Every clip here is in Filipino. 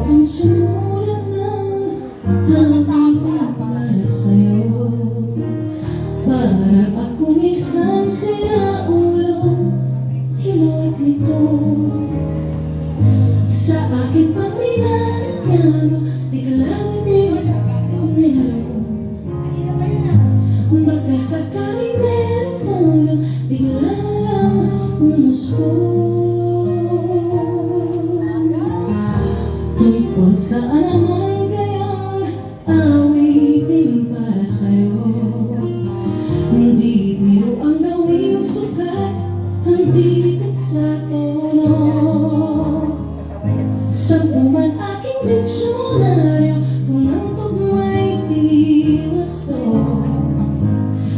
Ang sumulat ng awitin para sa'yo, para akong isang siraulong hinuwit nito. Sa akin pang minangyaro, di ka lalo'y bigat ang nilaro. Baka sakaling merong tono, bigla na lang umusbong. Tungkol saan naman kayang awitin para sa'yo? Hindi biro ang gawing sukat ang titik sa tono. Sampuman aking diksyonaryo kung ang tugma'y di gusto.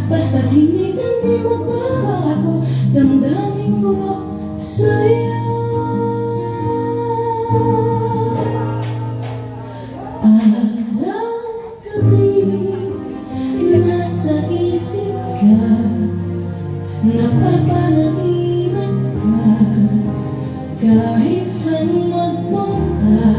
Basta't hindi magbabago damdamin ko sa'yo. Araw-gabi nasa isip ka, napapanaginip ka, kahit saan magpunta